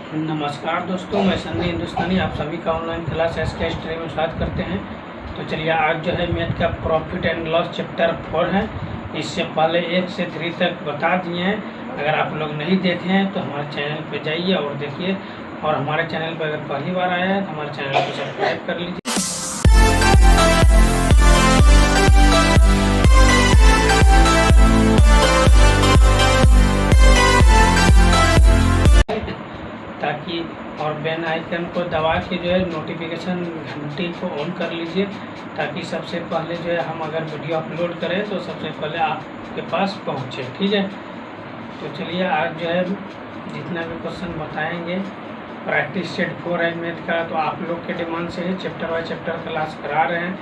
नमस्कार दोस्तों, मैं सन्नी हिंदुस्तानी आप सभी का ऑनलाइन क्लास SK स्टडी में स्वागत करते हैं। तो चलिए, आज जो है मैथ का प्रॉफिट एंड लॉस चैप्टर 4 है। इससे पहले 1 से 3 तक बता दिए हैं। अगर आप लोग नहीं देखे हैं तो हमारे चैनल पे जाइए और देखिए, और हमारे चैनल पर अगर पहली बार आया है तो हमारे चैनल को सब्सक्राइब कर लीजिए ताकि, और बेल आइकन को दबा के जो है नोटिफिकेशन घंटी को ऑन कर लीजिए, ताकि सबसे पहले जो है हम अगर वीडियो अपलोड करें तो सबसे पहले आपके पास पहुंचे। ठीक है, तो चलिए, आज जो है जितना भी क्वेश्चन बताएंगे प्रैक्टिस सेट 4 है मैथ का। तो आप लोग के डिमांड से ही चैप्टर बाय चैप्टर क्लास करा रहे हैं।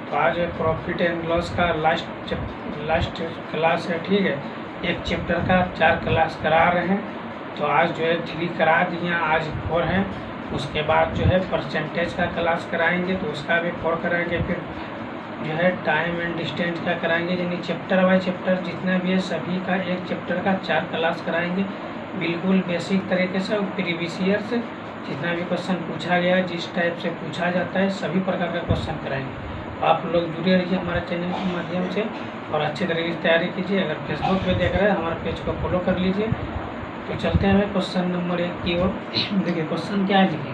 तो आज प्रॉफिट एंड लॉस का लास्ट क्लास है। ठीक है, एक चैप्टर का 4 क्लास करा रहे हैं। तो आज जो है 3 करा दिए, आज 4 है। उसके बाद जो है परसेंटेज का क्लास कराएंगे तो उसका भी 4 कराएंगे। फिर जो है टाइम एंड डिस्टेंस का कराएंगे, यानी चैप्टर बाय चैप्टर जितना भी है सभी का एक चैप्टर का 4 क्लास कराएंगे, बिल्कुल बेसिक तरीके से। और प्रीवियस ईयर से जितना भी क्वेश्चन पूछा गया है, जिस टाइप से पूछा जाता है, सभी प्रकार का क्वेश्चन कराएंगे। आप लोग जुड़े रहिए हमारे चैनल के माध्यम से और अच्छे तरीके से तैयारी कीजिए। अगर फेसबुक पे देख रहे हैं हमारे पेज को फॉलो कर लीजिए। तो चलते हैं हमें क्वेश्चन नंबर 1 की ओर। देखिए क्वेश्चन क्या है, देखिए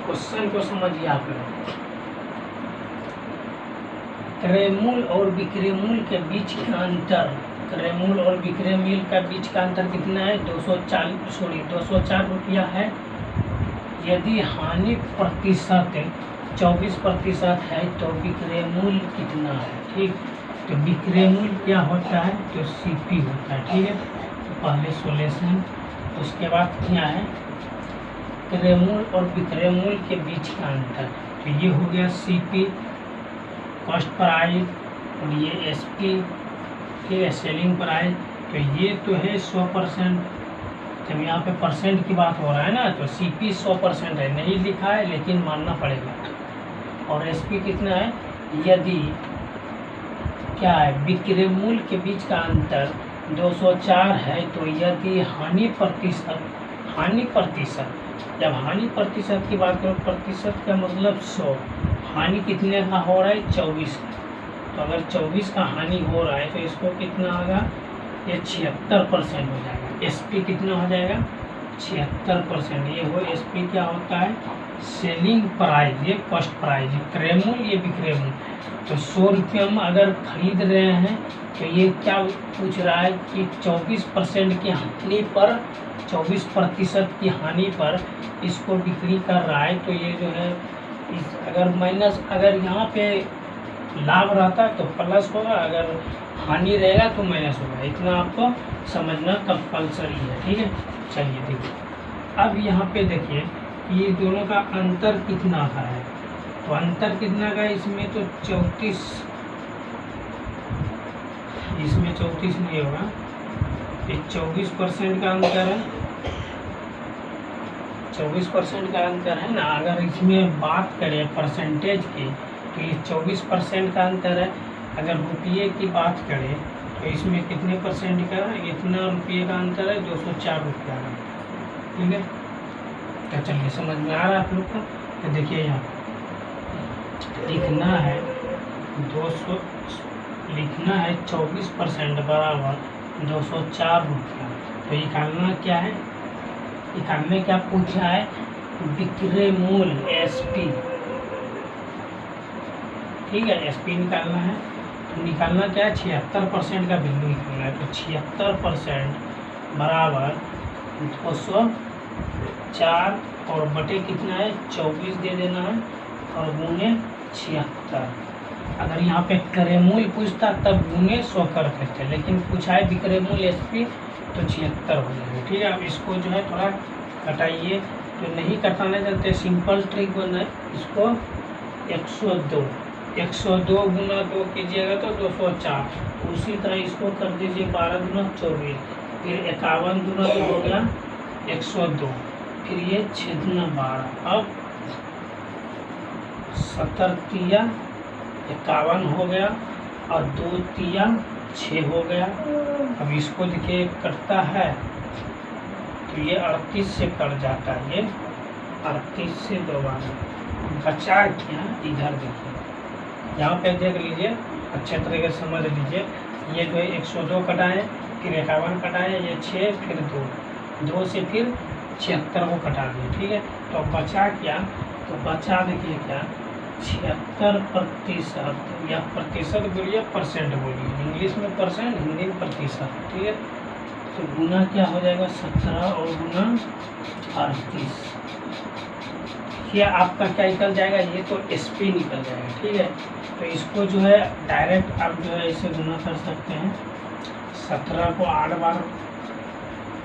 क्वेश्चन को समझिए आप लोग। क्रय मूल्य और विक्रय मूल्य के बीच का अंतर, क्रय मूल्य और विक्रय मूल्य का बीच का अंतर कितना है? 204 रुपया है। यदि हानि प्रतिशत 24% है तो विक्रय मूल्य कितना है? ठीक, तो विक्रय मूल्य क्या होता है? तो CP होता है। ठीक है, तो पहले सोल्यूशन, उसके बाद क्या है? क्रय मूल्य और विक्रय मूल्य के बीच का अंतर। तो ये हो गया CP कॉस्ट प्राइस, और ये SP के सेलिंग प्राइस। तो ये तो है 100%। जब यहाँ पे परसेंट की बात हो रहा है ना, तो CP 100% है, नहीं लिखा है लेकिन मानना पड़ेगा। और SP कितना है? यदि क्या है? विक्रय मूल्य के बीच का अंतर 204 है, तो यदि हानि प्रतिशत, जब हानि प्रतिशत की बात करो, प्रतिशत का मतलब 100, हानि कितने का हो रहा है? 24 का। तो अगर 24 का हानि हो रहा है तो इसको कितना होगा? ये 76% हो जाएगा। SP कितना हो जाएगा? 76%। ये हो SP क्या होता है? सेलिंग प्राइस, ये कॉस्ट प्राइस, ये क्रय मूल्य, ये विक्रय मूल्य। तो 100 रुपये में अगर खरीद रहे हैं तो ये क्या पूछ रहा है कि 24% की हानि पर, 24% की हानि पर इसको बिक्री कर रहा है। तो ये जो है अगर माइनस, अगर यहाँ पे लाभ रहता तो प्लस होगा, अगर हानि रहेगा तो माइनस होगा। इतना आपको समझना कंपल्सरी है। ठीक है, चलिए देखिए, अब यहाँ पे देखिए ये दोनों का अंतर कितना का है। तो अंतर कितना का है? इसमें तो 34, इसमें 34 नहीं होगा, ये 24% का अंतर है। 24% का अंतर है ना। अगर इसमें बात करें परसेंटेज की तो ये 24% का अंतर है। अगर रुपये की बात करें तो इसमें कितने परसेंट का? इतना रुपये का अंतर है, 204 रुपया का। ठीक है, तो चलिए समझ में आ रहा है आप लोग को। तो देखिए यहाँ लिखना है 200, लिखना है 24% बराबर 204 रुपया। तो निकालना क्या है? निकालने क्या पूछा है? विक्रय मूल्य SP। ठीक है, SP निकालना है। तो निकालना क्या है? 76% का वैल्यू निकालना है। तो 76% बराबर 204 और बटे कितना है? 24 दे देना है, और गुने 76। अगर यहाँ पे क्रय मूल्य पूछता तब गुने 100 कर सकते, लेकिन पूछा है विक्रय मूल्य SP, तो 76 हो जाएगा। ठीक है, अब इसको जो है थोड़ा कटाइए। तो नहीं कटाने चलते, सिंपल ट्रिक बना है। इसको 102 गुना 2 कीजिएगा तो 204। उसी तरह इसको कर दीजिए 12 गुना 24, फिर 51 गुना तो हो गया 102, फिर ये 6 गुना 12, अब 70 तिया 51 हो गया, और 2 तिया 6 हो गया। अब इसको देखिए कटता है तो तो ये 38 से कट जाता है, ये 38 से दोबारा बचा क्या, इधर देखिए यहाँ पे देख लीजिए, अच्छे तरीके से समझ लीजिए। ये जो है 102 कटा है, फिर 51 कटा है, ये 6 फिर 2 से फिर 76 को कटा दिए, ठीक है। तो बचा क्या, तो बचा देखिए क्या 76% या प्रतिशत बोलिए परसेंट बोलिए, इंग्लिश में परसेंट, हिंदी में प्रतिशत, ठीक है। तो गुना क्या हो जाएगा 17 और गुना 38, ये आपका क्या निकल जाएगा, ये तो SP निकल जाएगा, ठीक है। तो इसको जो है डायरेक्ट आप जो है इसे गुना कर सकते हैं, 17 को 8 बार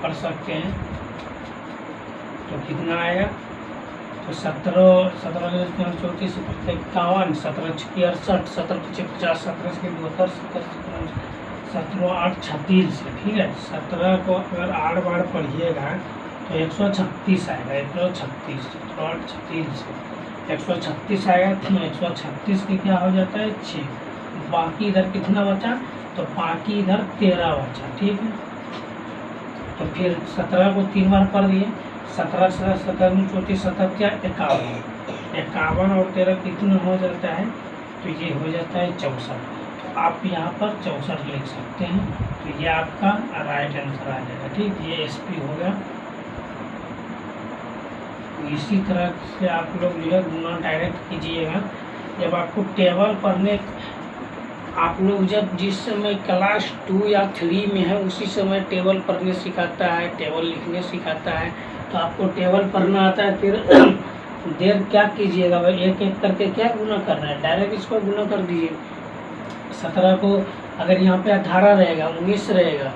कर सकते हैं, तो कितना आएगा, तो 17 34 34 51 17 68 17 50 17 के 72 17 8 36 है, ठीक है। 17 को अगर 8 बार पढ़िएगा तो 136 आएगा, 136 8 36 136 आएगा। तो 136 के क्या हो जाता है 6, बाकी इधर कितना बचा, तो बाकी इधर 13 बचा, ठीक है। तो फिर 17 को 3 बार पढ़ दिए, 17 17 34 17 क्या 51 और 13 कितना हो जाता है, तो ये हो जाता है 64। तो आप यहाँ पर 64 लिख सकते हैं, तो ये आपका राइट आंसर आ जाएगा, ठीक। ये SP हो गया। तो इसी तरह से आप लोग जो है गुना डायरेक्ट कीजिएगा। जब आपको टेबल पढ़ने, आप लोग जब जिस समय क्लास 2 या 3 में है उसी समय टेबल पढ़ने सिखाता है, टेबल लिखने सिखाता है, तो आपको टेबल पढ़ना आता है। फिर देर क्या कीजिएगा भाई, एक एक करके क्या गुना करना है, डायरेक्ट इसको गुना कर दीजिए। 17 को अगर यहाँ पे 18 रहेगा, 19 रहेगा,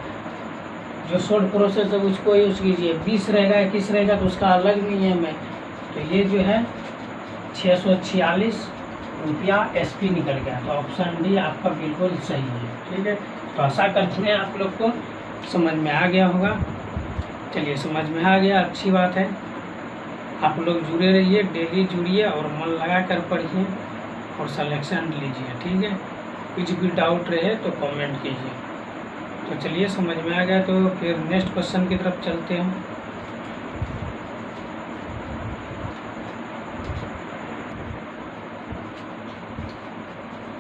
जो शॉर्ट प्रोसेस है उसको यूज़ कीजिए। 20 रहेगा, 21 रहेगा तो उसका अलग नियम है। तो ये जो है 646 रुपया SP निकल गया। तो ऑप्शन डी आपका बिल्कुल सही है, ठीक है। तो आशा करते हैं आप लोग को समझ में आ गया होगा। चलिए समझ में आ गया, अच्छी बात है। आप लोग जुड़े रहिए, डेली जुड़िए और मन लगा कर पढ़िए और सिलेक्शन लीजिए, ठीक है। कुछ भी डाउट रहे तो कमेंट कीजिए। तो चलिए समझ में आ गया, तो फिर नेक्स्ट क्वेश्चन की तरफ चलते हैं।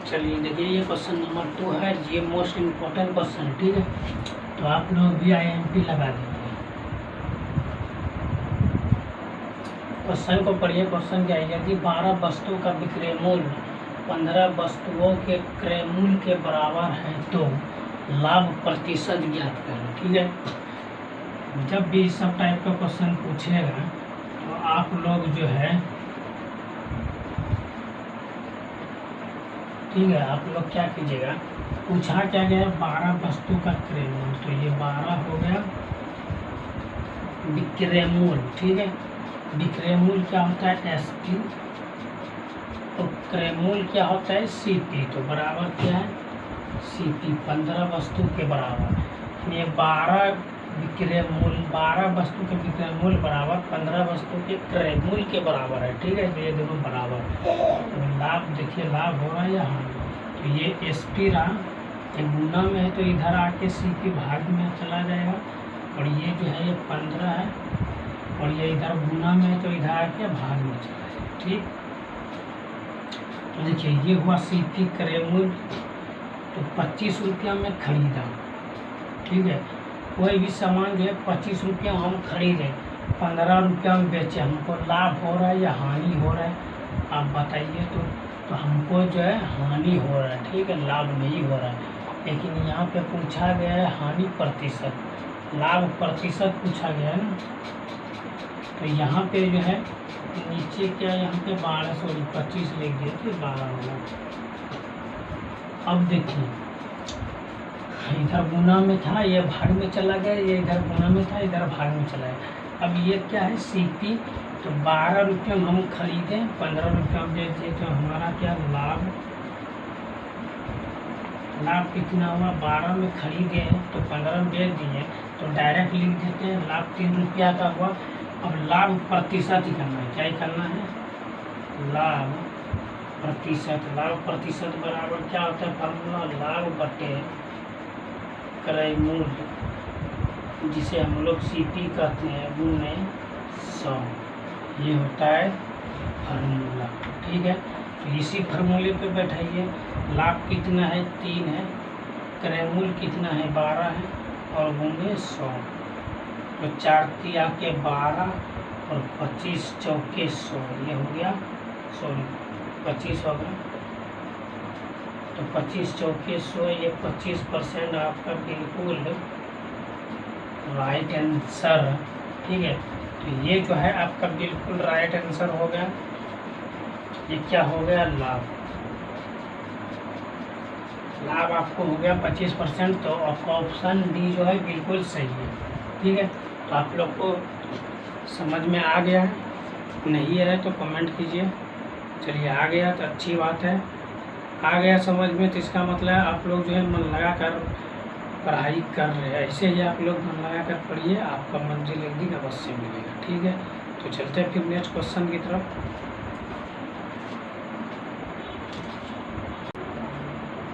चलिए देखिए, ये क्वेश्चन नंबर 2 है, ये मोस्ट इम्पोर्टेंट क्वेश्चन, ठीक है। तो आप लोग भी IMP लगा देंगे। क्वेश्चन को पढ़िए। क्वेश्चन क्या है, यदि 12 वस्तुओं का विक्रय मूल्य 15 वस्तुओं के क्रय मूल्य के बराबर है तो लाभ प्रतिशत ज्ञात करें, ठीक है। जब भी इस सब टाइप का क्वेश्चन पूछेगा तो आप लोग जो है, ठीक है, आप लोग क्या कीजिएगा, पूछा क्या गया है 12 वस्तु का क्रय मूल्य, तो ये 12 हो गया विक्रय मूल्य, ठीक है। विक्रय मूल्य क्या होता है SP, तो क्रय मूल्य क्या होता है CP, तो बराबर क्या है CP, 15 वस्तु के बराबर। ये 12 विक्रय मूल्य, 12 वस्तु के विक्रय मूल्य बराबर 15 वस्तु के क्रय मूल्य के बराबर है, ठीक है। तो ये दोनों बराबर। तो लाभ देखिए, लाभ हो रहा है यहाँ, तो ये SP रहा, ये गुना में है तो इधर आके CP भाग में चला जाएगा, और ये जो है ये 15 है, और ये इधर गुना में है तो इधर आके भाग में चला जाएगा, ठीक। तो देखिए ये हुआ CP क्रय मूल्य, तो 25 रुपया में खरीदा, ठीक है। कोई भी सामान जो है 25 रुपया हम खरीदें, 15 रुपया में बेचे, हमको लाभ हो रहा है या हानि हो रहा है, आप बताइए। तो हमको जो है हानि हो रहा है, ठीक है, लाभ नहीं हो रहा है। लेकिन यहाँ पे पूछा गया है हानि प्रतिशत, लाभ प्रतिशत पूछा गया है ना। तो यहाँ पे जो है नीचे क्या, यहाँ पे 25 लिख दिए थे, 12 होगा। अब देखिए इधर गुना में था, ये भाग में चला गया, ये इधर गुना में था, इधर भाग में चला गया। अब ये क्या है CP, तो 12 रुपये में हम खरीदें, 15 रुपये में बेच दिए, तो हमारा क्या लाभ, लाभ कितना हुआ, 12 में खरीदे तो 15 में बेच दिए, तो डायरेक्ट लिख देते हैं लाभ 3 रुपया का हुआ। अब लाभ प्रतिशत ही करना है, क्या ही करना है, लाभ प्रतिशत। लाभ प्रतिशत बराबर क्या होता है फॉर्मूला, लाभ बटे क्रय मूल्य, जिसे हम लोग CP कहते हैं, गुने 100, ये होता है फार्मूला। ठीक है, तो इसी फार्मूले पे बैठाइए। लाभ कितना है 3 है, क्रयमूल्य कितना है 12 है, और गुने 100, तो 4 तिया के 12 और 25 चौके 100, ये हो गया 25 हो गया, तो 25 चौके 100, ये 25% आपका बिल्कुल राइट आंसर। ठीक है, तो ये जो है आपका बिल्कुल राइट आंसर हो गया। ये क्या हो गया, लाभ। लाभ आपको हो गया 25%, तो आपका ऑप्शन डी जो है बिल्कुल सही है। ठीक है, तो आप लोग को समझ में आ गया है, नहीं है तो कमेंट कीजिए। चलिए आ गया तो अच्छी बात है, आ गया समझ में, तो इसका मतलब आप लोग जो है मन लगा कर पढ़ाई कर रहे हैं। ऐसे ही आप लोग मन लगा कर पढ़िए, आपका मंजिल एक दिन अवश्य मिलेगा। ठीक है, तो चलते हैं फिर नेक्स्ट क्वेश्चन की तरफ।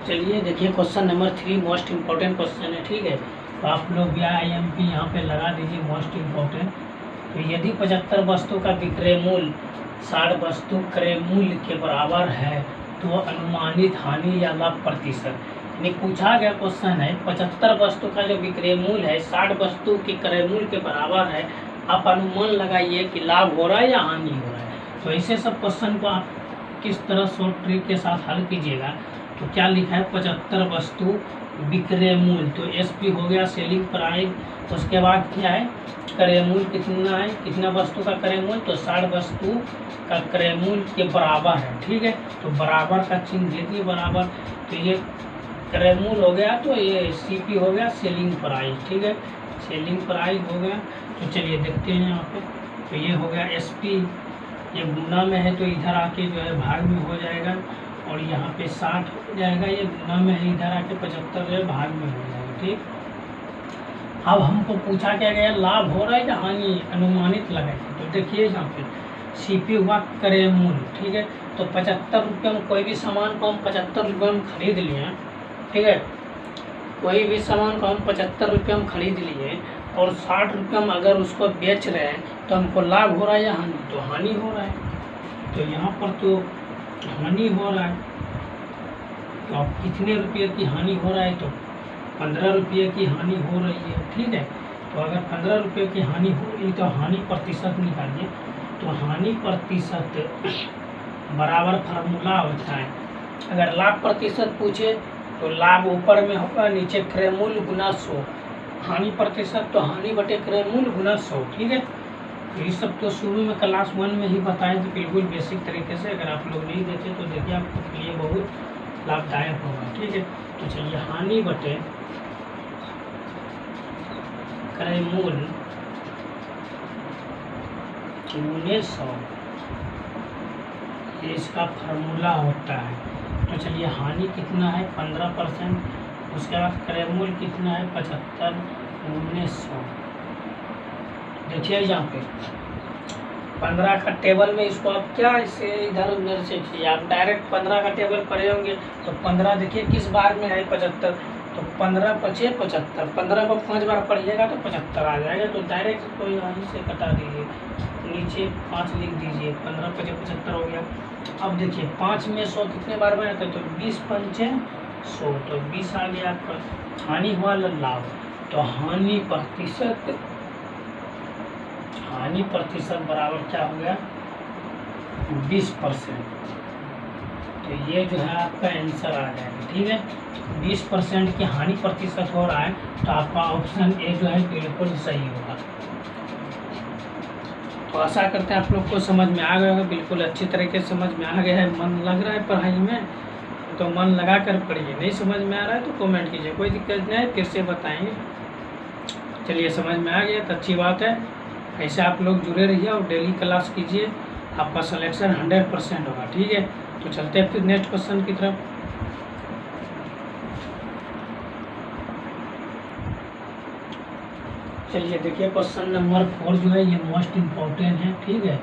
चलिए देखिए, question number 3 most important question है। ठीक है, तो आप लोग भी IMP यहाँ पे लगा दीजिए मोस्ट इम्पोर्टेंट। तो यदि 75 वस्तु का विक्रय मूल्य 60 वस्तु क्रय मूल्य के बराबर है तो अनुमानित हानि या लाभ प्रतिशत, यानी पूछा गया क्वेश्चन है 75 वस्तु का जो विक्रय मूल्य है 60 वस्तु के क्रय मूल्य के बराबर है, आप अनुमान लगाइए कि लाभ हो रहा है या हानि हो रहा है। तो ऐसे सब क्वेश्चन को आप किस तरह शॉर्ट ट्रिक के साथ हल कीजिएगा। तो क्या लिखा है, 75 वस्तु विक्रय मूल्य, तो SP हो गया सेलिंग प्राइस। उसके बाद क्या है, क्रय मूल्य कितना है, कितना वस्तु का क्रय मूल्य, तो 60 वस्तु का क्रय मूल्य के बराबर है। ठीक है, तो बराबर का चिन्ह दे दिए, बराबर। तो ये क्रय मूल्य हो गया, तो ये CP हो गया सेलिंग प्राइस। ठीक है, सेलिंग प्राइस हो गया। तो चलिए देखते हैं यहाँ पे, तो ये हो गया SP, ये गुना में है तो इधर आके जो है भाग में हो जाएगा, और यहाँ पे 60 हो जाएगा, ये गुना में है, इधर आके 75 जो है भाग में हो जाएगा। ठीक, अब हमको पूछा क्या गया, लाभ हो रहा है या हानि, अनुमानित लगाए। तो देखिए यहाँ पे CP हुआ क्रय मूल्य। ठीक है, तो 75 रुपये में कोई भी सामान को हम 75 रुपये में खरीद लिए। ठीक है, कोई भी सामान को हम 75 रुपये में खरीद लिए और 60 रुपये में अगर उसको बेच रहे हैं, तो हमको लाभ हो रहा है या हानि, तो हानि हो रहा है। तो यहाँ पर तो हानि हो रहा है, तो अब कितने रुपये की हानि हो रहा है, तो 15 रुपये की हानि हो रही है। ठीक है, तो अगर 15 रुपये की हानि हो रही तो हानि प्रतिशत निकालिए। तो हानि प्रतिशत बराबर फार्मूला होता है, अगर लाभ प्रतिशत पूछे तो लाभ ऊपर में होगा, नीचे क्रय मूल्य गुना 100, हानि प्रतिशत तो हानि बटे क्रय मूल्य गुना 100। ठीक है, तो ये सब तो शुरू में क्लास 1 में ही बताएं, तो बिल्कुल बेसिक तरीके से। अगर आप लोग नहीं देते तो देखिए आपके लिए बहुत लाभदायक होगा। ठीक है, तो चलिए हानि बटे क्रय मूल्य गुने 100, ये इसका फार्मूला होता है। तो चलिए हानि कितना है 15%, उसके बाद क्रय मूल्य कितना है 75 गुने 100। देखिए यहाँ पे 15 का टेबल में इसको आप क्या इसे इधर उधर से किए, आप डायरेक्ट 15 का टेबल पढ़े होंगे। तो 15 देखिए किस बार में है 75, तो 15 पचे 75, 15 को 5 बार पढ़िएगा तो 75 आ जाएगा। तो डायरेक्ट कोई यहीं से कटा दीजिए, नीचे 5 लिख दीजिए, 15 पचे 75 हो गया। अब देखिए 5 में 100 कितने बार में आता है, तो 20 पंचे 100, तो 20 आ गया आपका। हानि हुआ लाभ, तो हानि प्रतिशत बराबर क्या हो गया 20%। तो ये जो है आपका आंसर आ जाएगा। ठीक है, 20% की हानि प्रतिशत हो रहा है, तो आपका ऑप्शन ए जो है बिल्कुल सही होगा। तो आशा करते हैं आप लोग को समझ में आ गया होगा, बिल्कुल अच्छी तरीके से समझ में आ गया है। मन लग रहा है पढ़ाई में तो मन लगा कर पढ़िए, नहीं समझ में आ रहा है तो कमेंट कीजिए, कोई दिक्कत नहीं है, फिर से बताएंगे। चलिए समझ में आ गया तो अच्छी बात है। ऐसे आप लोग जुड़े रहिए और डेली क्लास कीजिए, आपका सिलेक्शन 100% होगा। ठीक है, तो चलते हैं फिर नेक्स्ट क्वेश्चन की तरफ। चलिए देखिए क्वेश्चन नंबर 4 जो है ये मोस्ट इम्पोर्टेंट है। ठीक है,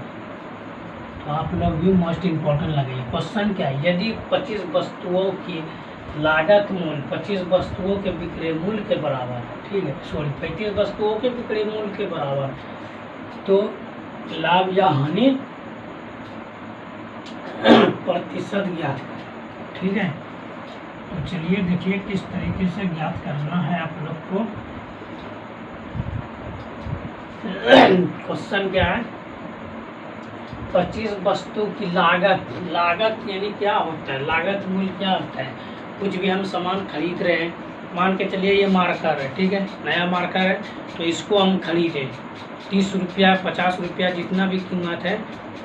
तो आप लोग भी मोस्ट इम्पोर्टेंट लगेंगे। क्वेश्चन क्या है, यदि 25 वस्तुओं की लागत मूल्य 25 वस्तुओं के विक्रय मूल्य के बराबर है, ठीक है, सॉरी 35 वस्तुओं के विक्रय मूल्य के बराबर। तो लाभ या हानि प्रतिशत ज्ञात करें, ठीक है। तो चलिए देखिए किस तरीके से ज्ञात करना है आप लोग को। क्वेश्चन क्या है, 25 वस्तु की लागत, लागत यानी क्या होता है, लागत मूल्य क्या होता है। कुछ भी हम सामान खरीद रहे हैं, मान के चलिए ये मार्कर है, ठीक है, नया मार्कर है, तो इसको हम खरीदे 30 रुपया 50 रुपया जितना भी कीमत है,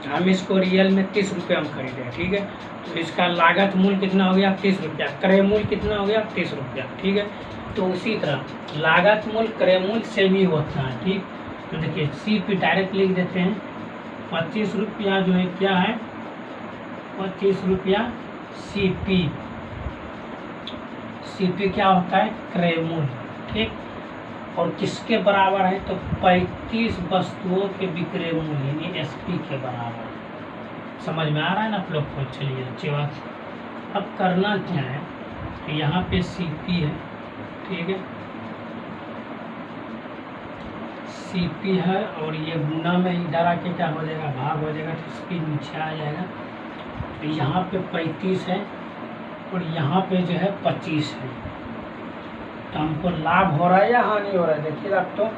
हम इसको रियल में 30 रुपया हम खरीदे, ठीक है। तो इसका लागत मूल्य कितना हो गया 30 रुपया, क्रय मूल्य कितना हो गया 30 रुपया, ठीक है। तो उसी तरह लागत मूल्य क्रय मूल्य से भी होता है, ठीक। तो देखिए सी पे डायरेक्ट लिख देते हैं, 25 रुपया जो है क्या है, 25 रुपया सीपी, सीपी क्या होता है क्रय मूल्य, ठीक। और किसके बराबर है, तो 35 वस्तुओं के विक्रय मूल्य यानी एसपी के बराबर। समझ में आ रहा है ना आप लोग को। चलिए अच्छी बात। अब करना क्या है, तो यहाँ पे सीपी है, ठीक है, सीपी है, और ये गुना में इधर आके क्या हो जाएगा भाग हो जाएगा, तो एसपी नीचे आ जाएगा। तो यहाँ पे 35 है और यहाँ पे जो है 25 है। तो हमको लाभ हो रहा है या हानि हो रहा है, देखिए आप।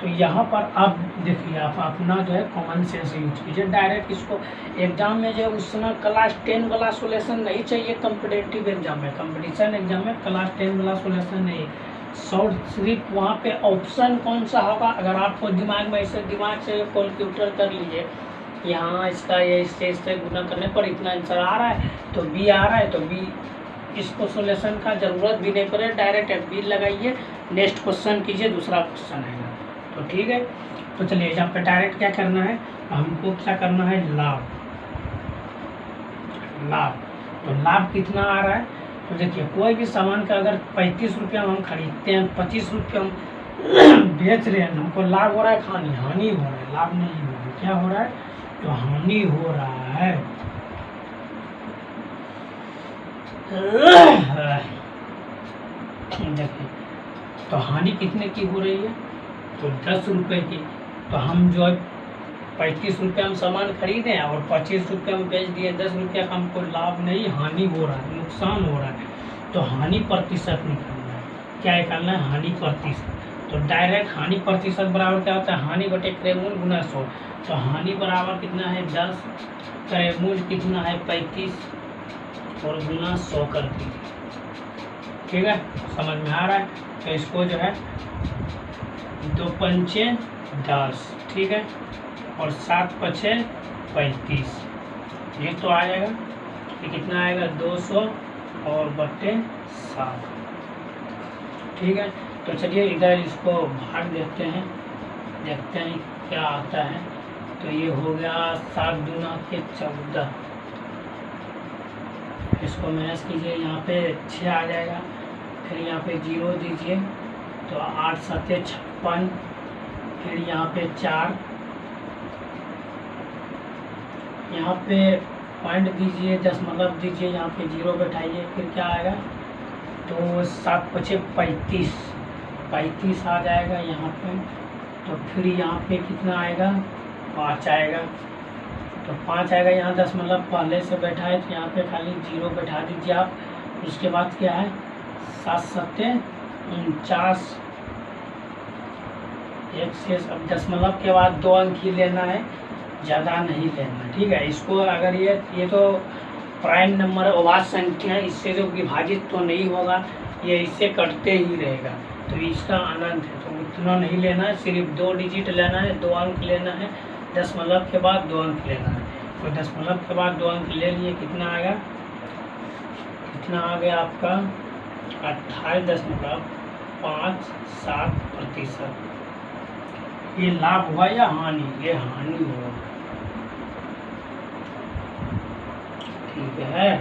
तो यहाँ पर अब देखिए आप अपना जो है कॉमन सेंस यूज कीजिए। डायरेक्ट इसको एग्जाम में जो उस समय क्लास 10 वाला सोल्यूशन नहीं चाहिए, कम्पिटेटिव एग्जाम में, कंपटीशन एग्जाम में क्लास 10 वाला सोल्यूशन नहीं। शॉर्ट सिर्फ वहाँ पे ऑप्शन कौन सा होगा, अगर आपको दिमाग में ऐसे दिमाग से कैलकुलेटर कर लीजिए, यहाँ इसका ये इससे गुना करने पर इतना आंसर आ रहा है, तो बी आ रहा है, तो बी इसको सोल्यूशन का ज़रूरत भी नहीं पड़े, डायरेक्ट बी लगाइए, नेक्स्ट क्वेश्चन कीजिए, दूसरा क्वेश्चन आएगा। तो ठीक है। तो चलिए यहाँ पे डायरेक्ट क्या करना है, हमको क्या करना है, लाभ, लाभ। तो लाभ कितना आ रहा है, तो देखिए कोई भी सामान का अगर 35 रुपया हम खरीदते हैं, 25 रुपया हम बेच रहे हैं, हमको लाभ हो रहा है, हानि, हानि हो रहा है, लाभ नहीं हो रहा है। क्या हो रहा है, तो हानि हो रहा है। देखिए तो हानि कितने की हो रही है, तो 10 रुपये की। तो हम जो है 35 रुपये हम सामान खरीदे हैं और 25 रुपये हम बेच दिए, 10 रुपया का हमको लाभ नहीं, हानि हो रहा है, नुकसान हो रहा है। तो हानि प्रतिशत निकालना है, क्या निकालना है, हानि प्रतिशत। तो डायरेक्ट हानि प्रतिशत बराबर क्या होता है, हानि बटे क्रय मूल्य गुना 100। तो हानि बराबर कितना है 10, क्रय मूल्य कितना है 35 और गुना 100 कर दीजिए। ठीक है, समझ में आ रहा है। तो इसको जो है 2 पंचे 10, ठीक है, और 7 पचे 35, ये तो आ जाएगा। ये कितना आएगा 200 और बटे 7। ठीक है, तो चलिए इधर इसको भाग देते हैं, देखते हैं क्या आता है। तो ये हो गया 7 दूना के 14, इसको मैनेज कीजिए, यहाँ पे 6 आ जाएगा, फिर यहाँ पे 0 दीजिए, तो 8 7 56, फिर यहाँ पे 4, यहाँ पे पॉइंट दीजिए, दशमलव दीजिए, यहाँ पे 0 बैठाइए, फिर क्या आएगा, तो 7 पचे 35 आ जाएगा यहाँ पे। तो फिर यहाँ पे कितना आएगा, 5 आएगा, तो 5 आएगा, यहाँ दशमलव पहले से बैठा है, तो यहाँ पे खाली 0 बैठा दीजिए आप। उसके बाद क्या है 7 7 49, एक से अब दशमलव के बाद 2 अंक ही लेना है, ज़्यादा नहीं लेना। ठीक है, इसको अगर ये तो प्राइम नंबर है, अभाज्य संख्या है, इससे जो विभाजित तो नहीं होगा, ये इससे कटते ही रहेगा, तो इसका अनंत है, तो उतना नहीं लेना है, सिर्फ 2 डिजिट लेना है, 2 अंक लेना है, दशमलव के बाद 2 अंक लेना है। तो दशमलव के बाद 2 अंक ले लिए, कितना आएगा, कितना आ गया आपका 28.57%। ये लाभ हुआ या हानि, ये हानि हुआ। ठीक है,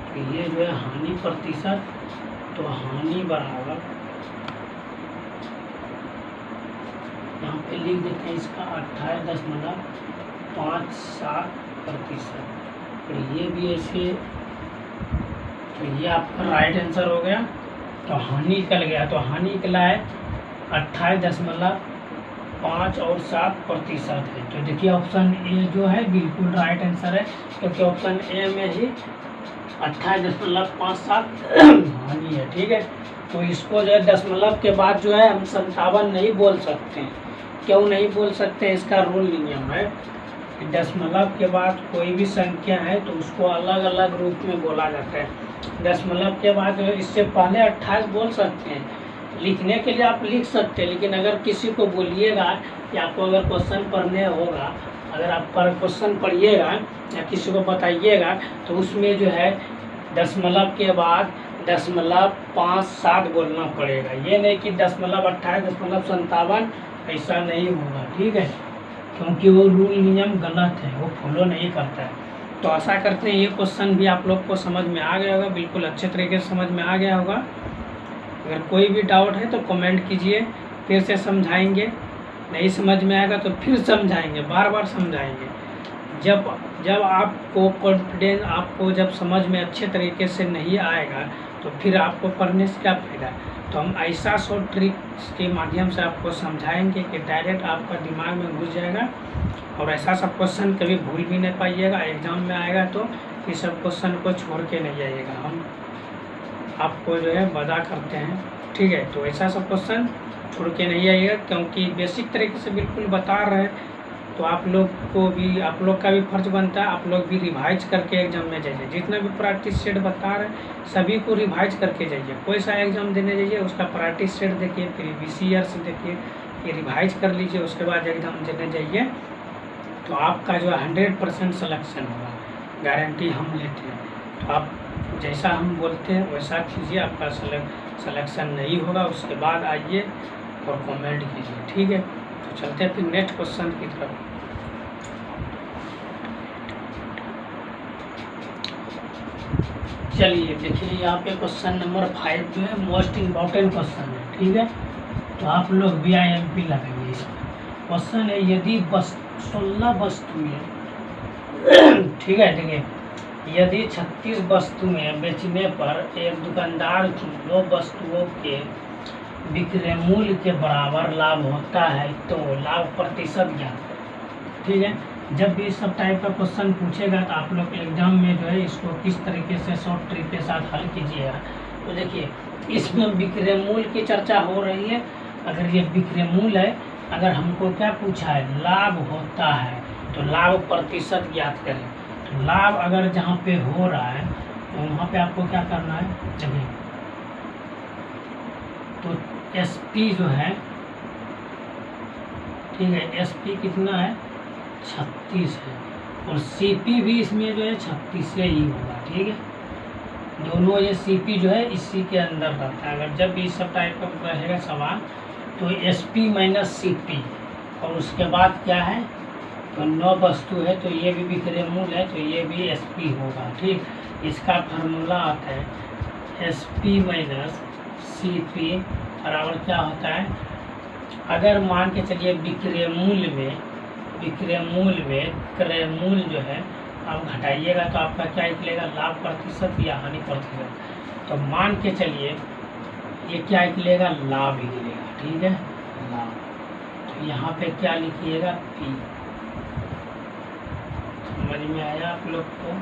तो ये जो है हानि प्रतिशत, तो हानि बराबर यहाँ पे लिख देते हैं इसका 28.57%। और ये भी ऐसे तो ये आपका राइट आंसर हो गया। तो हानि निकल गया, तो हानि निकला है 28.5 और 7% है। तो देखिए ऑप्शन ए जो है बिल्कुल राइट आंसर है, क्योंकि ऑप्शन ए में ही 28.57 हानि है। ठीक है, तो इसको जो है दशमलव के बाद जो है हम 57 नहीं बोल सकते हैं। क्यों नहीं बोल सकते, इसका रूल नियम है कि दशमलव के बाद कोई भी संख्या है तो उसको अलग अलग रूप में बोला जाता है। दशमलव के बाद जो है इससे पहले 28 बोल सकते हैं, लिखने के लिए आप लिख सकते हैं, लेकिन अगर किसी को बोलिएगा कि आपको अगर क्वेश्चन पढ़ने होगा, अगर आप पर क्वेश्चन पढ़िएगा या किसी को बताइएगा तो उसमें जो है दशमलव के बाद 0.57 बोलना पड़ेगा। ये नहीं कि 0.28, 0.57 ऐसा नहीं होगा। ठीक है, क्योंकि वो रूल नियम गलत है, वो फॉलो नहीं करता है। तो आशा करते हैं ये क्वेश्चन भी आप लोग को समझ में आ गया होगा, बिल्कुल अच्छे तरीके से समझ में आ गया होगा। अगर कोई भी डाउट है तो कमेंट कीजिए, फिर से समझाएंगे। नहीं समझ में आएगा तो फिर समझाएंगे, बार बार समझाएंगे। जब आपको कॉन्फिडेंस, आपको जब समझ में अच्छे तरीके से नहीं आएगा तो फिर आपको पढ़ने से क्या फायदा। तो हम ऐसा शॉर्ट ट्रिक्स के माध्यम से आपको समझाएंगे कि डायरेक्ट आपका दिमाग में घुस जाएगा, और ऐसा सब क्वेश्चन कभी भूल भी नहीं पाइएगा। एग्ज़ाम में आएगा तो ये सब क्वेश्चन को छोड़ के नहीं आइएगा, हम आपको जो है वादा करते हैं। ठीक है, तो ऐसा सब क्वेश्चन छोड़ के नहीं आइएगा, क्योंकि बेसिक तरीके से बिल्कुल बता रहे हैं। तो आप लोग का भी फर्ज बनता है, आप लोग भी रिवाइज करके एग्जाम में जाइए। जितना भी प्रैक्टिस सेट बता रहे हैं सभी को रिवाइज करके जाइए। कोई सा एग्जाम देने जाइए उसका प्रैक्टिस सेट देखिए, फिर VCR से देखिए, ये रिवाइज कर लीजिए, उसके बाद एग्जाम देने जाइए। तो आपका जो है 100% सिलेक्शन होगा, गारंटी हम लेते हैं। तो आप जैसा हम बोलते हैं वैसा कीजिए, आपका सिलेक्शन नहीं होगा उसके बाद आइए और कमेंट कीजिए। ठीक है, तो चलते हैं फिर नेक्स्ट क्वेश्चन की तरफ। चलिए देखिए, यहाँ पे क्वेश्चन नंबर 5 जो है मोस्ट इम्पॉर्टेंट क्वेश्चन है। ठीक है, तो आप लोग VIMP लगाइए इसमें। क्वेश्चन है, यदि 16 वस्तुएं ठीक है, देखिए यदि 36 वस्तुएं बेचने पर एक दुकानदार की 2 वस्तुओं के विक्रय मूल्य के बराबर लाभ होता है तो लाभ प्रतिशत ज्ञात करें। ठीक है, जब भी इस सब टाइप का क्वेश्चन पूछेगा तो आप लोग एग्जाम में जो है इसको किस तरीके से शॉर्ट ट्रिक के साथ हल कीजिएगा। तो देखिए इसमें विक्रय मूल्य की चर्चा हो रही है। अगर ये विक्रय मूल्य है, अगर हमको क्या पूछा है, लाभ होता है, तो लाभ प्रतिशत ज्ञात करें। तो लाभ अगर जहाँ पे हो रहा है तो वहाँ पे आपको क्या करना है, देखिए तो SP जो है, ठीक है, SP कितना है, 36 है, और CP भी इसमें जो है 36 से ही होगा। ठीक है, दोनों ये CP जो है इसी के अंदर रहता है। अगर जब भी इस सब टाइप का रहेगा सवाल तो SP माइनस CP, और उसके बाद क्या है, तो 9 वस्तु है तो ये भी विक्रय मूल्य है, तो ये भी SP होगा। ठीक, इसका फार्मूला आता है SP माइनस CP बराबर क्या होता है, अगर मान के चलिए विक्रय मूल्य में क्रय मूल्य जो है आप घटाइएगा तो आपका क्या निकलेगा, लाभ प्रतिशत या हानि प्रतिशत। तो मान के चलिए ये क्या निकलेगा, लाभ निकलेगा। ठीक है, लाभ। तो यहाँ पे क्या लिखिएगा, P। समझ में आया आप लोग को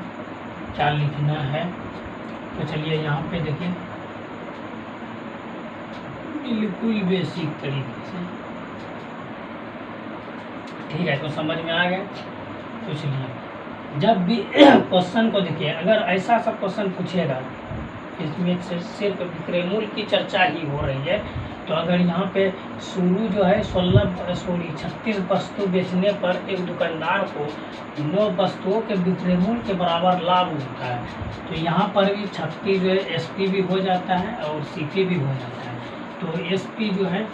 क्या लिखना है। तो चलिए यहाँ पे देखिए बिल्कुल बेसिक तरीके से। ठीक है, तो समझ में आ गया। तो चलिए जब भी क्वेश्चन को देखिए, अगर ऐसा सब क्वेश्चन पूछेगा इसमें सिर्फ विक्रय मूल्य की चर्चा ही हो रही है, तो अगर यहाँ पे शुरू जो है 36 वस्तु बेचने पर एक दुकानदार को 9 वस्तुओं के विक्रय मूल्य के बराबर लाभ होता है, तो यहाँ पर भी 36 जो है SP भी हो जाता है और CP भी हो जाता है। तो SP जो है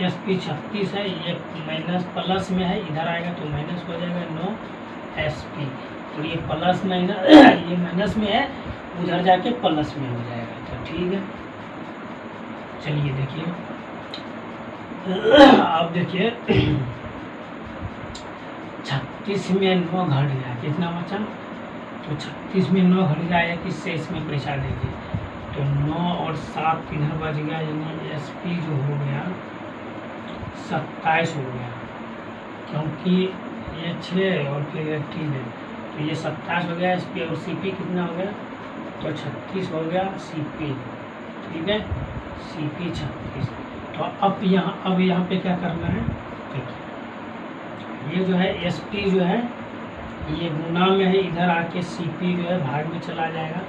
SP 36 है, ये माइनस प्लस में है, इधर आएगा तो माइनस हो जाएगा 9 SP, तो ये प्लस माइनस ये माइनस में है, उधर जाके प्लस में हो जाएगा। तो ठीक है, चलिए देखिए अब देखिए 36 में 9 घट गया, कितना बचा तो 36 में 9 घट जाएगा, किससे इसमें पैसा देंगे, तो 9 और 7 इधर बच गया, यानी SP जो हो गया 27 हो गया, क्योंकि ये 6 और फिर 3 है, तो ये 27 हो गया SP, और CP कितना हो गया, तो 36 हो गया CP, ठीक है, CP 36। तो अब यहाँ पे क्या करना है, देखिए ये जो है SP जो है ये गुना में है, इधर आके CP जो है भाग में चला जाएगा,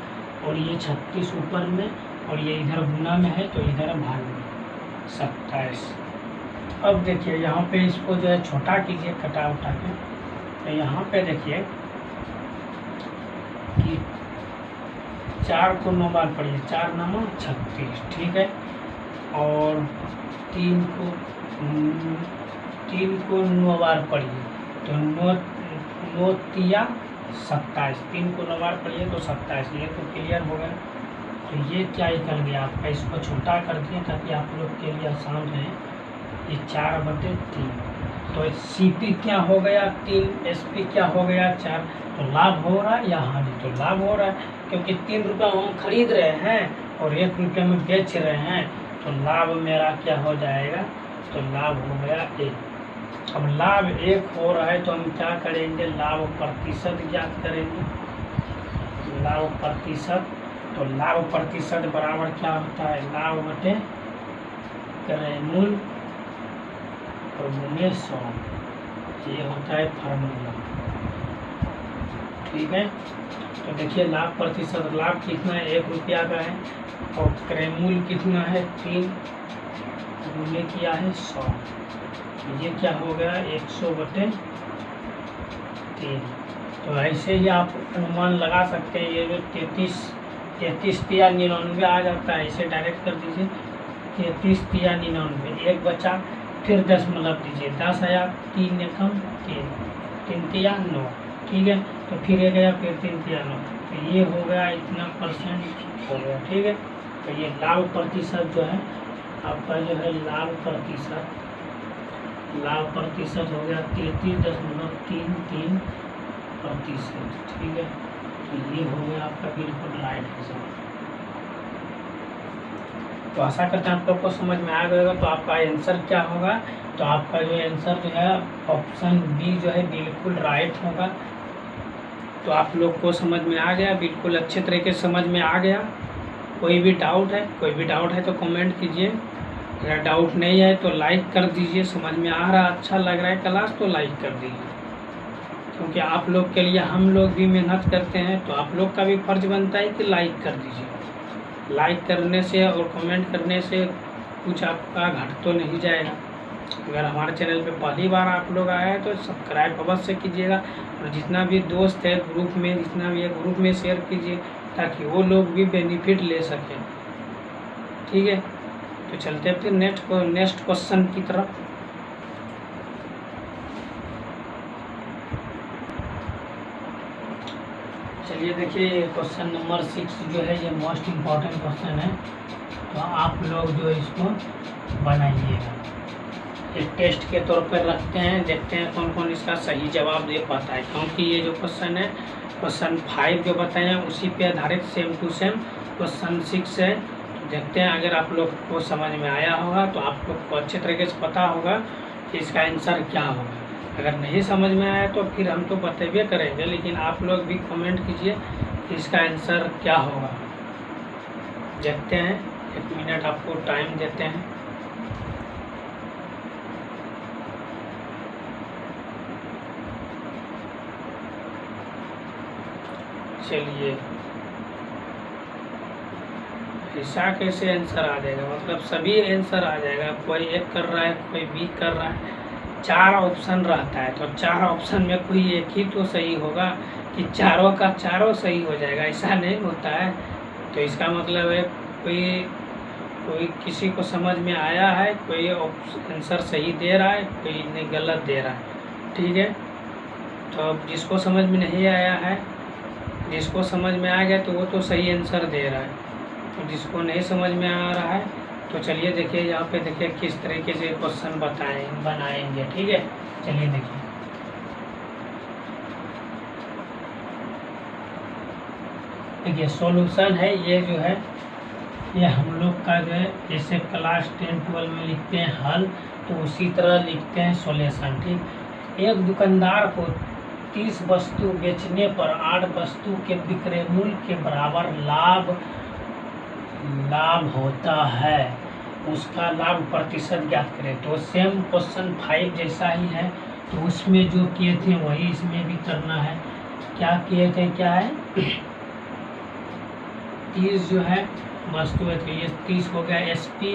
और ये 36 ऊपर में, और ये इधर गुना में है, तो इधर भाग में 27। अब देखिए यहाँ पे इसको जो है छोटा कीजिए, कटा उठा के, तो यहाँ पे देखिए कि 4 को 9 बार पढ़िए, 4 9 36, ठीक है, और 3 को 9 बार पढ़िए, तो 9 3 27, 3 को 9 बार पढ़िए तो 27, ये तो क्लियर हो गया। तो ये क्या निकल गया आपका, इसको छोटा कर दिए ताकि आप लोग के लिए आसान रहे, ये 4/3, तो CP क्या हो गया 3, SP क्या हो गया 4, तो लाभ हो रहा है या हानि, तो लाभ हो रहा है, क्योंकि 3 रुपये हम खरीद रहे हैं और 1 रुपये में बेच रहे हैं, तो लाभ मेरा क्या हो जाएगा, तो लाभ हो गया 1। अब लाभ 1 हो रहा है तो हम क्या करेंगे, लाभ प्रतिशत ज्ञात करेंगे, लाभ प्रतिशत, तो लाभ प्रतिशत बराबर क्या होता है, लाभ बटे क्रय मूल्य और गुणे 100, ये होता है फार्मूला, ठीक है। तो देखिए लाभ प्रतिशत, लाभ कितना है 1 रुपया का है, और क्रय मूल्य कितना है 3, गुणे किया है 100, ये क्या हो गया 100/3। तो ऐसे ही आप अनुमान लगा सकते हैं, ये जो 33 या 99 आ जाता है, इसे डायरेक्ट कर दीजिए, 33 या 99, 1 बचा, फिर 10 मतलब दीजिए, 10 आया, 3 एकम 3 या 9, ठीक है, तो फिर 1 आया, फिर 3 या 9, तो ये हो गया इतना % हो गया, ठीक है। तो ये लाभ प्रतिशत जो है आपका जो है लाभ प्रतिशत हो गया 33.33%, ठीक है, तो ये हो गया आपका बिल्कुल राइट आंसर। तो आशा करते हैं आप लोग को समझ में आ गया होगा। तो आपका आंसर क्या होगा, तो आपका जो आंसर जो है ऑप्शन बी जो है बिल्कुल राइट होगा। तो आप लोग को समझ में आ गया, बिल्कुल अच्छे तरीके से समझ में आ गया। कोई भी डाउट है तो कमेंट कीजिए, अगर डाउट नहीं है तो लाइक कर दीजिए, समझ में आ रहा अच्छा लग रहा है क्लास तो लाइक कर दीजिए, क्योंकि आप लोग के लिए हम लोग भी मेहनत करते हैं, तो आप लोग का भी फर्ज बनता है कि लाइक कर दीजिए। लाइक करने से और कमेंट करने से कुछ आपका घट तो नहीं जाएगा। अगर हमारे चैनल पे पहली बार आप लोग आए हैं तो सब्सक्राइब अवश्य कीजिएगा, और जितना भी दोस्त है ग्रुप में, जितना भी है ग्रुप में शेयर कीजिए, ताकि वो लोग भी बेनिफिट ले सकें, ठीक है। तो चलते हैं फिर नेक्स्ट क्वेश्चन की तरफ। चलिए देखिए क्वेश्चन नंबर 6 जो है ये मोस्ट इम्पॉर्टेंट क्वेश्चन है, तो आप लोग जो इसको बनाइएगा, एक टेस्ट के तौर पर रखते हैं, देखते हैं कौन कौन इसका सही जवाब दे पाता है, क्योंकि ये जो क्वेश्चन है क्वेश्चन 5 जो बताए हैं उसी पे आधारित सेम टू सेम क्वेश्चन 6 है। तो देखते हैं अगर आप लोग को समझ में आया होगा तो आप लोग को अच्छे तरीके से पता होगा कि इसका आंसर क्या होगा। अगर नहीं समझ में आया तो फिर हम तो बतेबे करेंगे, लेकिन आप लोग भी कमेंट कीजिए कि इसका आंसर क्या होगा। देखते हैं, 1 मिनट आपको टाइम देते हैं। चलिए ऐसा कैसे आंसर आ जाएगा, मतलब सभी आंसर आ जाएगा, कोई एक कर रहा है कोई बी कर रहा है, 4 ऑप्शन रहता है, तो 4 ऑप्शन में कोई एक ही तो सही होगा कि चारों का चारों सही हो जाएगा, ऐसा नहीं होता है। तो इसका मतलब है कोई किसी को समझ में आया है, कोई आंसर सही दे रहा है, कोई नहीं गलत दे रहा है, ठीक है। तो अब जिसको समझ में नहीं आया है, जिसको समझ में आ गया तो वो तो सही आंसर दे रहा है, तो जिसको नहीं समझ में आ रहा है तो चलिए देखिए यहाँ पे देखिए किस तरीके से क्वेश्चन बनाएंगे, ठीक है। चलिए देखिए देखिए सॉल्यूशन है ये जो है, ये हम लोग का जो है जैसे क्लास 10-12 में लिखते हैं हल, तो उसी तरह लिखते हैं सॉल्यूशन। ठीक, एक दुकानदार को 30 वस्तु बेचने पर 8 वस्तु के विक्रय मूल्य के बराबर लाभ होता है, उसका लाभ प्रतिशत ज्ञात करें। तो सेम क्वेश्चन 5 जैसा ही है, तो उसमें जो किए थे वही इसमें भी करना है। क्या किए थे, क्या है 30 जो है वस्तु है, तो ये 30 हो गया SP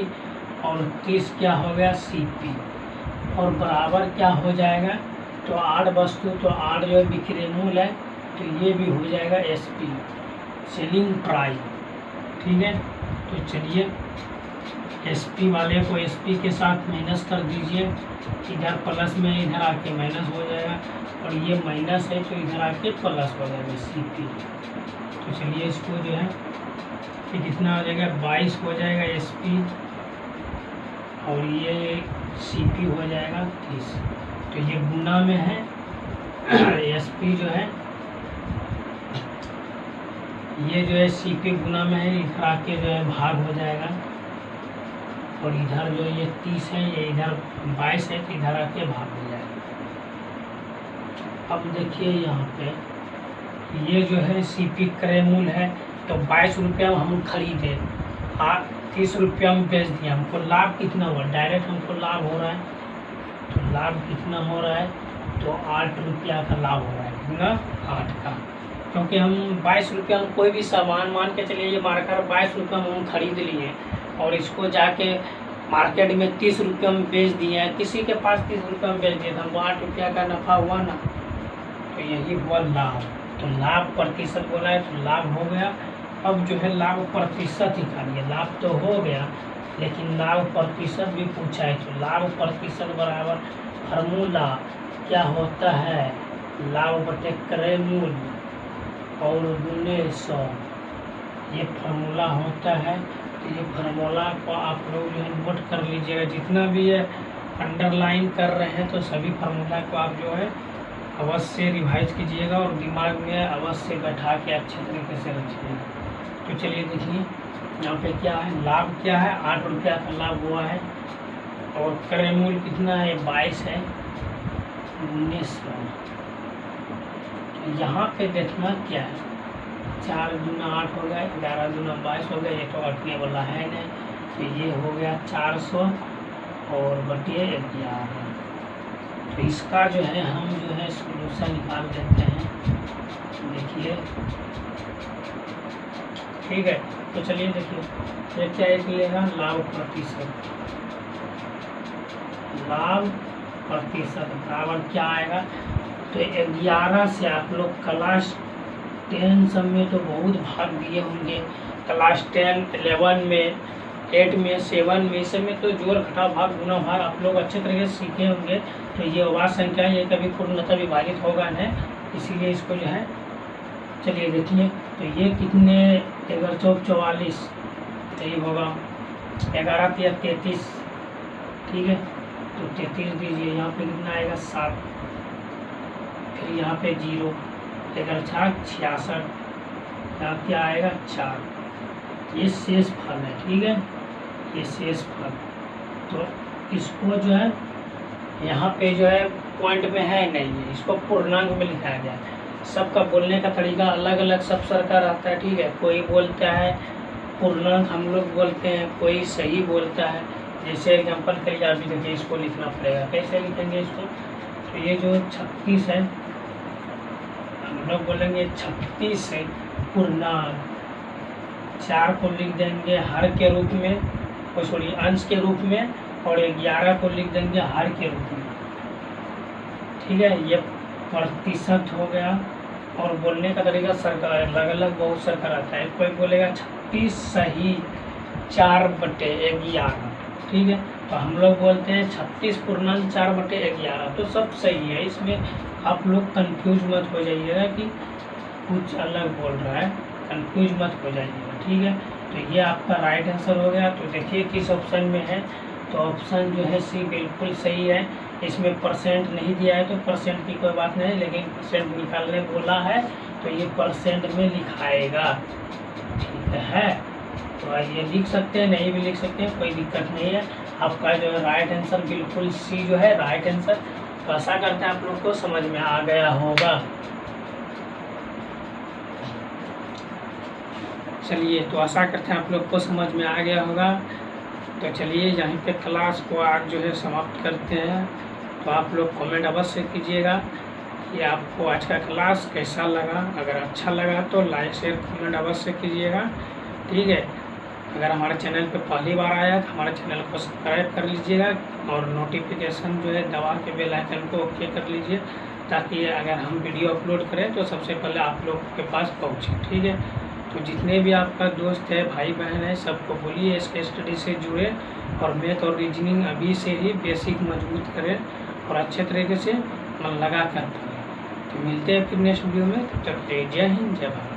और 30 क्या हो गया CP, और बराबर क्या हो जाएगा, तो 8 वस्तु, तो 8 जो है विक्रय मूल्य है, तो ये भी हो जाएगा SP सेलिंग प्राइस। ठीक है, तो चलिए SP वाले को SP के साथ माइनस कर दीजिए, इधर प्लस में इधर आके माइनस हो जाएगा, और ये माइनस है तो इधर आके प्लस हो जाएगा CP। तो चलिए इसको जो है कि कितना हो जाएगा 22 हो जाएगा SP, और ये CP हो जाएगा 30। तो ये गुना में है SP जो है, ये जो है CP गुना में है, इधर आके जो है भाग हो जाएगा, और इधर जो ये 30 है, ये इधर 22 है, तो इधर आके भाग हो जाएगा। अब देखिए यहाँ पे ये जो है CP क्रय मूल्य है, तो 22 रुपया हम खरीदे, 30 रुपया में बेच दिया, हमको लाभ कितना हुआ, डायरेक्ट हमको लाभ हो रहा है, तो लाभ कितना हो रहा है, तो 8 रुपया का लाभ हो रहा है, कितना 8 का, क्योंकि हम 22 रुपया में कोई भी सामान मान के चलिए, ये मार्कर 22 रुपया में हम खरीद लिए और इसको जाके मार्केट में 30 रुपया में बेच दिए हैं, किसी के पास 30 रुपया में बेच दिया था, हमको 8 रुपया का नफा हुआ ना, तो यही हुआ लाभ। तो लाभ प्रतिशत बोला है, तो लाभ हो गया। अब जो है लाभ प्रतिशत निकालिए, लाभ तो हो गया लेकिन लाभ प्रतिशत भी पूछा है, तो लाभ प्रतिशत बराबर फार्मूला क्या होता है, लाभ बटे क्रय मूल्य और गुने 100, ये फार्मूला होता है। तो ये फार्मूला को आप लोग जो है नोट कर लीजिएगा, जितना भी है अंडरलाइन कर रहे हैं, तो सभी फार्मूला को आप जो है अवश्य रिवाइज कीजिएगा और दिमाग में अवश्य बैठा के अच्छे तरीके से रखिएगा। तो चलिए देखिए यहाँ पे क्या है, लाभ क्या है, 8 रुपया का लाभ हुआ है, और क्रय मूल्य कितना है 22 है, 1900। तो यहाँ पे देखना क्या है, 4 दूना 8 हो गया, 11 दूना 22 हो गया, ये तो अटने वाला है नहीं, तो ये हो गया 400 और बटे 11। तो इसका जो है हम जो है सोल्यूशन निकाल देते हैं, देखिए ठीक है। तो चलिए देखिए ये क्या निकलेगा, लाभ प्रतिशत, लाभ प्रतिशत बराबर क्या आएगा, तो 11 से आप लोग क्लास 10 सब में तो बहुत भाग दिए होंगे, क्लास 10, 11 में, 8 में, 7 में, इस में तो जोड़ घटाव भाग गुना भाग आप लोग अच्छे तरीके से सीखे होंगे। तो ये अवाज संख्या ये कभी पूर्णतः विभाजित होगा नहीं, इसीलिए इसको जो है चलिए देखिए। तो ये कितने, 11 चौक 44, यही होगा, 11 तिया 33, ठीक है, तो 33 दीजिए, यहाँ पे कितना आएगा 7, फिर यहाँ पे 0, 11 छाक 66, यहाँ क्या आएगा 4, ये शेष फल है, ठीक है, ये शेष फल। तो इसको जो है यहाँ पे जो है पॉइंट में है नहीं है, इसको पूर्णांक में लिखा गया है। सबका बोलने का तरीका अलग अलग सब सरका रहता है, ठीक है, कोई बोलता है पूर्णांक हम लोग बोलते हैं, कोई सही बोलता है। जैसे एग्जांपल के लिए अभी देखिए, इसको लिखना पड़ेगा, कैसे लिखेंगे इसको, तो ये जो 36 है हम लोग बोलेंगे 36 है पूर्णांक, 4 को लिख देंगे हर के रूप में, सॉरी अंश के रूप में, और 11 को लिख देंगे हर के रूप में, ठीक है, ये प्रतिशत हो गया। और बोलने का तरीका सरकार अलग अलग बहुत सरकार आता है, कोई बोलेगा 36 सही 4/11, ठीक है, तो हम लोग बोलते हैं 36 पूर्णांक 4/11, तो सब सही है। इसमें आप लोग कंफ्यूज मत हो जाइएगा कि कुछ अलग बोल रहा है, कंफ्यूज मत हो जाइएगा, ठीक है। तो ये आपका राइट आंसर हो गया। तो देखिए किस ऑप्शन में है, तो ऑप्शन जो है सी बिल्कुल सही है। इसमें परसेंट नहीं दिया है तो परसेंट की कोई बात नहीं, लेकिन परसेंट निकालने बोला है तो तो ये परसेंट में लिखाएगा, ठीक है। तो ये लिख सकते हैं, नहीं भी लिख सकते हैं, कोई दिक्कत नहीं है। आपका जो है राइट आंसर बिल्कुल सी जो है राइट आंसर। तो आशा करते हैं आप लोग को समझ में आ गया होगा। चलिए, तो आशा करते हैं आप लोग को समझ में आ गया होगा। तो चलिए यहीं पे क्लास को आज जो है समाप्त करते हैं। तो आप लोग कमेंट अवश्य कीजिएगा कि आपको आज का क्लास कैसा लगा। अगर अच्छा लगा तो लाइक शेयर कमेंट अवश्य कीजिएगा, ठीक है। अगर हमारे चैनल पे पहली बार आया है तो हमारे चैनल को सब्सक्राइब कर लीजिएगा और नोटिफिकेशन जो है दबा के बेल आइकन को ओके कर लीजिए, ताकि अगर हम वीडियो अपलोड करें तो सबसे पहले आप लोग के पास पहुँचे, ठीक है। तो जितने भी आपका दोस्त है, भाई बहन है, सबको बोलिए इसके स्टडी से जुड़े और मैथ और रीजनिंग अभी से ही बेसिक मजबूत करें और अच्छे तरीके से मन लगा कर पढ़ें। तो मिलते हैं फिर नेक्स्ट वीडियो में, तब तक जय हिंद जय भारत।